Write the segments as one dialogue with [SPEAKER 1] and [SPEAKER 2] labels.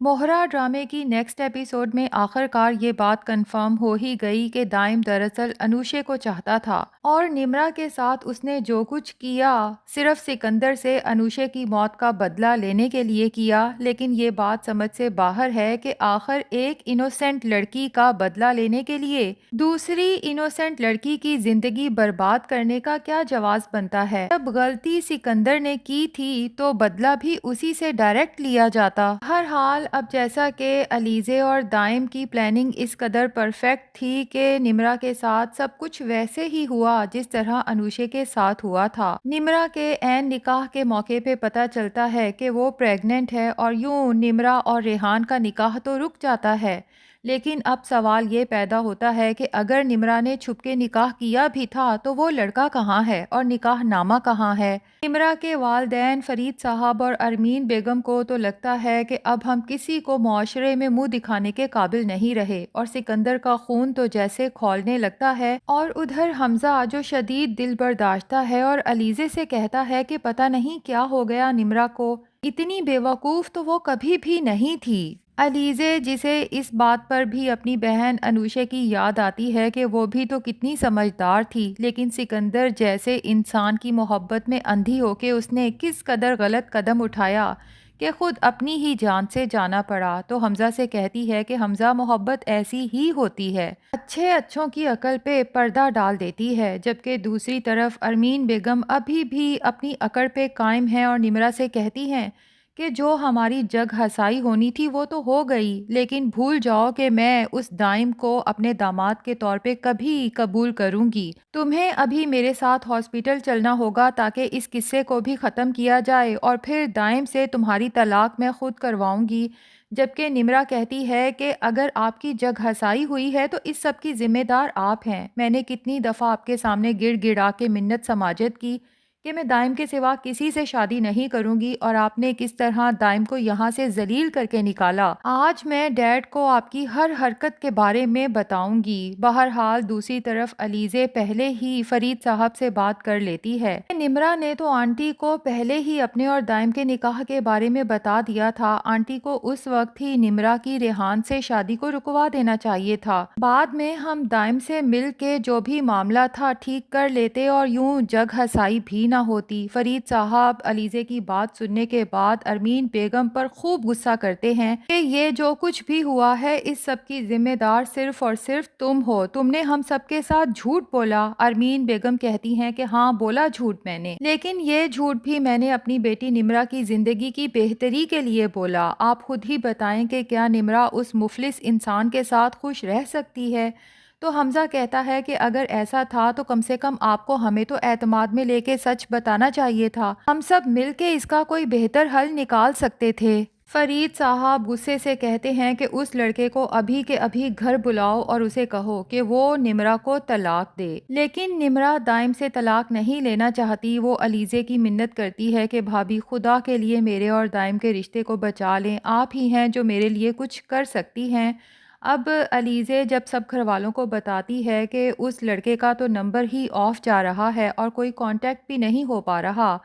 [SPEAKER 1] मोहरा ड्रामे की next episode में आखिरकार ये बात कंफर्म हो ही गई कि दाइम दरअसल अनुषे को चाहता था और निम्रा के साथ उसने जो कुछ किया सिर्फ सिकंदर से अनुषे की मौत का बदला लेने के लिए किया। लेकिन ये बात समझ से बाहर है कि आखिर एक इनोसेंट लड़की का बदला लेने के लिए दूसरी इनोसेंट लड़की की जिंदगी बर्बाद करने का क्या जवाब बनता है। जब गलती सिकंदर ने की थी तो बदला भी उसी से डायरेक्ट लिया जाता। हर हाल अब जैसा कि अलीज़े और दाइम की प्लानिंग इस कदर परफेक्ट थी कि निम्रा के साथ सब कुछ वैसे ही हुआ जिस तरह अनुषे के साथ हुआ था। निम्रा के ऐन निकाह के मौके पे पता चलता है कि वो प्रेग्नेंट है और यूं निम्रा और रेहान का निकाह तो रुक जाता है। लेकिन अब सवाल ये पैदा होता है कि अगर निम्रा ने छुपके निकाह किया भी था तो वो लड़का कहाँ है और निकाह नामा कहाँ है। निम्रा के वालदैन फरीद साहब और अरमीन बेगम को तो लगता है कि अब हम किसी को मुआशरे में मुंह दिखाने के काबिल नहीं रहे और सिकंदर का खून तो जैसे खौलने लगता है। और उधर हमजा जो शदीद दिल बर्दाश्ता है और अलीज़े से कहता है कि पता नहीं क्या हो गया निम्रा को, इतनी बेवकूफ़ तो वो कभी भी नहीं थी। अलीज़े जिसे इस बात पर भी अपनी बहन अनुषे की याद आती है कि वो भी तो कितनी समझदार थी, लेकिन सिकंदर जैसे इंसान की मोहब्बत में अंधी होके उसने किस कदर गलत कदम उठाया कि खुद अपनी ही जान से जाना पड़ा। तो हमजा से कहती है कि हमजा मोहब्बत ऐसी ही होती है, अच्छे अच्छों की अकल पे पर्दा डाल देती है। जबकि दूसरी तरफ अरमीन बेगम अभी भी अपनी अकड़ पे कायम है और निम्रा से कहती हैं कि जो हमारी जग हसाई होनी थी वो तो हो गई, लेकिन भूल जाओ कि मैं उस दाइम को अपने दामाद के तौर पे कभी कबूल करूंगी। तुम्हें अभी मेरे साथ हॉस्पिटल चलना होगा ताकि इस किस्से को भी ख़त्म किया जाए और फिर दाइम से तुम्हारी तलाक मैं खुद करवाऊंगी। जबकि निम्रा कहती है कि अगर आपकी जग हसाई हुई है तो इस सब की जिम्मेदार आप हैं। मैंने कितनी दफ़ा आपके सामने गिड़ गिड़ा के मिन्नत समाजत की कि मैं दाइम के सिवा किसी से शादी नहीं करूंगी और आपने किस तरह दाइम को यहाँ से जलील करके निकाला। आज मैं डैड को आपकी हर हरकत के बारे में बताऊंगी। बहरहाल दूसरी तरफ अलीज़े पहले ही फरीद साहब से बात कर लेती है। निम्रा ने तो आंटी को पहले ही अपने और दाइम के निकाह के बारे में बता दिया था। आंटी को उस वक्त ही निम्रा की रेहान से शादी को रुकवा देना चाहिए था। बाद में हम दाइम से मिल के जो भी मामला था ठीक कर लेते और यूं जग हसाई भी ना होती। फरीद साहब अलीज़े की बात सुनने के बाद अरमीन बेगम पर खूब गुस्सा करते हैं कि ये जो कुछ भी हुआ है इस सब की जिम्मेदार सिर्फ और सिर्फ तुम हो, तुमने हम सबके साथ झूठ बोला। अरमीन बेगम कहती हैं कि हाँ बोला झूठ मैंने, लेकिन ये झूठ भी मैंने अपनी बेटी निम्रा की जिंदगी की बेहतरी के लिए बोला। आप खुद ही बताएं कि क्या निम्रा उस मुफलिस इंसान के साथ खुश रह सकती है। तो हमजा कहता है कि अगर ऐसा था तो कम से कम आपको हमें तो एतमाद में लेके सच बताना चाहिए था, हम सब मिलके इसका कोई बेहतर हल निकाल सकते थे। फरीद साहब गुस्से से कहते हैं कि उस लड़के को अभी के अभी घर बुलाओ और उसे कहो कि वो निम्रा को तलाक दे। लेकिन निम्रा दाइम से तलाक नहीं लेना चाहती। वो अलीज़े की मिन्नत करती है कि भाभी खुदा के लिए मेरे और दाइम के रिश्ते को बचा लें, आप ही हैं जो मेरे लिए कुछ कर सकती हैं। अब अलीज़े जब सब घर वालों को बताती है कि उस लड़के का तो नंबर ही ऑफ जा रहा है और कोई कांटेक्ट भी नहीं हो पा रहा,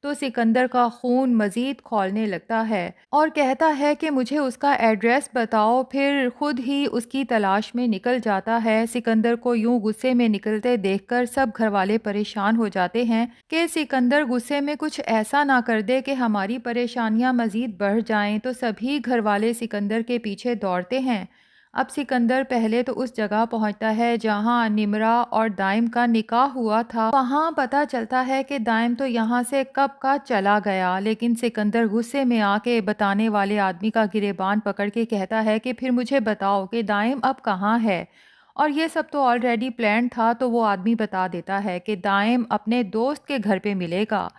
[SPEAKER 1] तो सिकंदर का खून मज़ीद खौलने लगता है और कहता है कि मुझे उसका एड्रेस बताओ। फिर खुद ही उसकी तलाश में निकल जाता है। सिकंदर को यूं गुस्से में निकलते देखकर सब घर वाले परेशान हो जाते हैं कि सिकंदर गुस्से में कुछ ऐसा ना कर दे कि हमारी परेशानियां मज़ीद बढ़ जाएं। तो सभी घर वाले सिकंदर के पीछे दौड़ते हैं। अब सिकंदर पहले तो उस जगह पहुंचता है जहां निम्रा और दाइम का निकाह हुआ था। वहां पता चलता है कि दाइम तो यहां से कब का चला गया, लेकिन सिकंदर गुस्से में आके बताने वाले आदमी का गिरेबान पकड़ के कहता है कि फिर मुझे बताओ कि दाइम अब कहाँ है। और ये सब तो ऑलरेडी प्लान था। तो वो आदमी बता देता है कि दाइम अपने दोस्त के घर पे मिलेगा।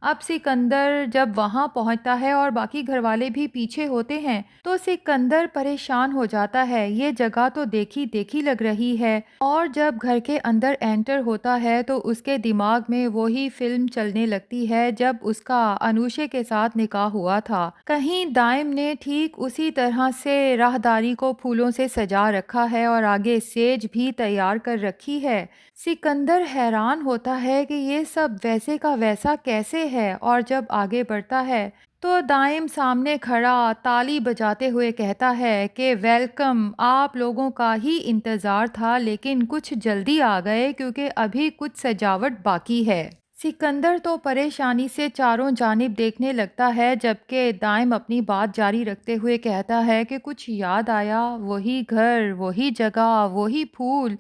[SPEAKER 1] अब सिकंदर जब वहां पहुंचता है और बाकी घरवाले भी पीछे होते हैं तो सिकंदर परेशान हो जाता है। ये जगह तो देखी देखी लग रही है। और जब घर के अंदर एंटर होता है तो उसके दिमाग में वही फिल्म चलने लगती है जब उसका अनुषे के साथ निकाह हुआ था। कहीं दाइम ने ठीक उसी तरह से राहदारी को फूलों से सजा रखा है और आगे सेज भी तैयार कर रखी है। सिकंदर हैरान होता है कि ये सब वैसे का वैसा कैसे है और जब आगे बढ़ता है تو دائم سامنے کھڑا تالی بجاتے ہوئے کہتا ہے کہ ویلکم، آپ لوگوں کا ہی انتظار تھا لیکن کچھ جلدی آ گئے کیونکہ ابھی کچھ سجاوٹ باقی ہے۔ سکندر تو پریشانی سے چاروں جانب دیکھنے لگتا ہے جبکہ دائم اپنی بات جاری رکھتے ہوئے کہتا ہے کہ کچھ یاد آیا، وہی گھر، وہی جگہ، وہی پھول،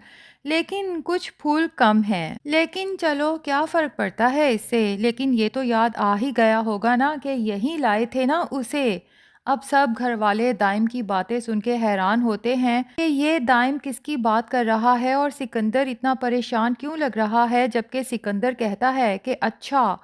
[SPEAKER 1] لیکن کچھ پھول کم ہیں۔ لیکن چلو کیا فرق پڑتا ہے اس سے، لیکن یہ تو یاد آ ہی گیا ہوگا نا کہ یہی لائے تھے نا اسے۔ اب سب گھر والے دائم کی باتیں سن کے حیران ہوتے ہیں کہ یہ دائم کس کی بات کر رہا ہے اور سکندر اتنا پریشان کیوں لگ رہا ہے، جبکہ سکندر کہتا ہے کہ اچھا،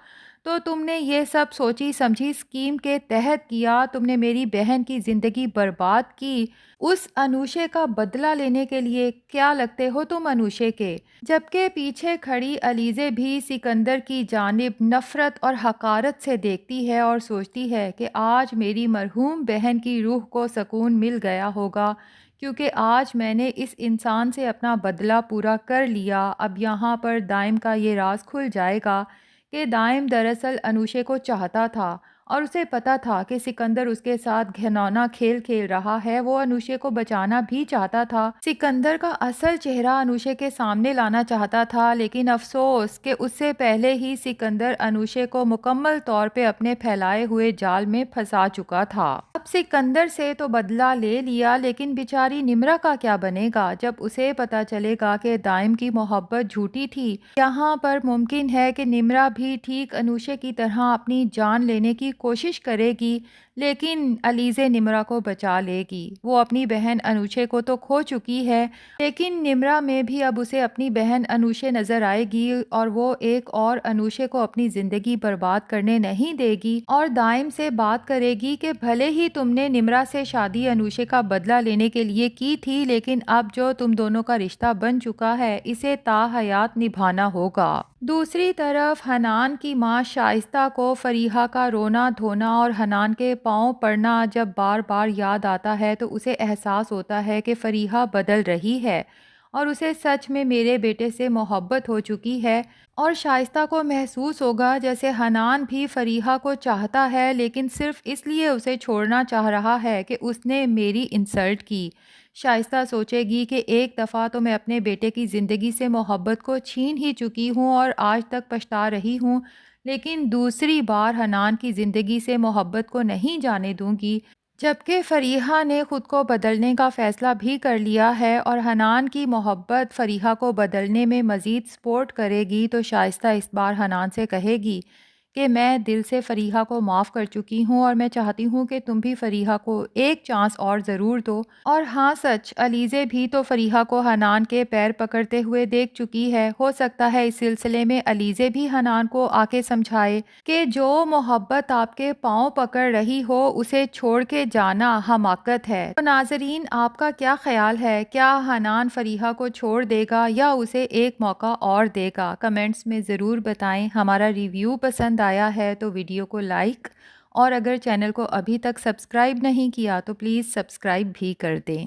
[SPEAKER 1] تو تم نے یہ سب سوچی سمجھی اسکیم کے تحت کیا، تم نے میری بہن کی زندگی برباد کی اس انوشے کا بدلہ لینے کے لیے، کیا لگتے ہو تم انوشے کے؟ جبکہ پیچھے کھڑی علیزے بھی سکندر کی جانب نفرت اور حقارت سے دیکھتی ہے اور سوچتی ہے کہ آج میری مرحوم بہن کی روح کو سکون مل گیا ہوگا کیونکہ آج میں نے اس انسان سے اپنا بدلہ پورا کر لیا۔ اب یہاں پر دائم کا یہ راز کھل جائے گا کہ دائم دراصل انوشے کو چاہتا تھا اور اسے پتا تھا کہ سکندر اس کے ساتھ گھنونا کھیل کھیل رہا ہے، وہ انوشے کو بچانا بھی چاہتا تھا، سکندر کا اصل چہرہ انوشے کے سامنے لانا چاہتا تھا، لیکن افسوس کہ اس سے پہلے ہی سکندر انوشے کو مکمل طور پہ اپنے پھیلائے ہوئے جال میں پھنسا چکا تھا۔ اب سکندر سے تو بدلہ لے لیا، لیکن بیچاری نمرا کا کیا بنے گا جب اسے پتا چلے گا کہ دائم کی محبت جھوٹی تھی؟ یہاں پر ممکن ہے کہ نمرا بھی ٹھیک انوشے کی طرح اپنی جان لینے کی کوشش کرے گی، لیکن علیزے نمرا کو بچا لے گی۔ وہ اپنی بہن انوشے کو تو کھو چکی ہے، لیکن نمرا میں بھی اب اسے اپنی بہن انوشے نظر آئے گی اور وہ ایک اور انوشے کو اپنی زندگی برباد کرنے نہیں دے گی اور دائم سے بات کرے گی کہ بھلے ہی تم نے نمرا سے شادی انوشے کا بدلہ لینے کے لیے کی تھی، لیکن اب جو تم دونوں کا رشتہ بن چکا ہے اسے تا حیات نبھانا ہوگا۔ دوسری طرف حنان کی ماں شائستہ کو فریحہ کا رونا دھونا اور حنان کے پاؤں پڑنا جب بار بار یاد آتا ہے تو اسے احساس ہوتا ہے کہ فریحہ بدل رہی ہے اور اسے سچ میں میرے بیٹے سے محبت ہو چکی ہے، اور شائستہ کو محسوس ہوگا جیسے حنان بھی فریحہ کو چاہتا ہے لیکن صرف اس لیے اسے چھوڑنا چاہ رہا ہے کہ اس نے میری انسلٹ کی۔ شائستہ سوچے گی کہ ایک دفعہ تو میں اپنے بیٹے کی زندگی سے محبت کو چھین ہی چکی ہوں اور آج تک پچھتا رہی ہوں، لیکن دوسری بار حنان کی زندگی سے محبت کو نہیں جانے دوں گی۔ جبکہ فریحہ نے خود کو بدلنے کا فیصلہ بھی کر لیا ہے اور حنان کی محبت فریحہ کو بدلنے میں مزید سپورٹ کرے گی، تو شائستہ اس بار حنان سے کہے گی کہ میں دل سے فریحہ کو معاف کر چکی ہوں اور میں چاہتی ہوں کہ تم بھی فریحہ کو ایک چانس اور ضرور دو۔ اور ہاں سچ، علیزے بھی تو فریحہ کو حنان کے پیر پکڑتے ہوئے دیکھ چکی ہے، ہو سکتا ہے اس سلسلے میں علیزے بھی حنان کو آ کے سمجھائے کہ جو محبت آپ کے پاؤں پکڑ رہی ہو اسے چھوڑ کے جانا حماقت ہے۔ تو ناظرین، آپ کا کیا خیال ہے؟ کیا حنان فریحہ کو چھوڑ دے گا یا اسے ایک موقع اور دے گا؟ کمنٹس میں ضرور بتائیں۔ ہمارا ریویو پسند آیا ہے تو ویڈیو کو لائک، اور اگر چینل کو ابھی تک سبسکرائب نہیں کیا تو پلیز سبسکرائب بھی کر دیں۔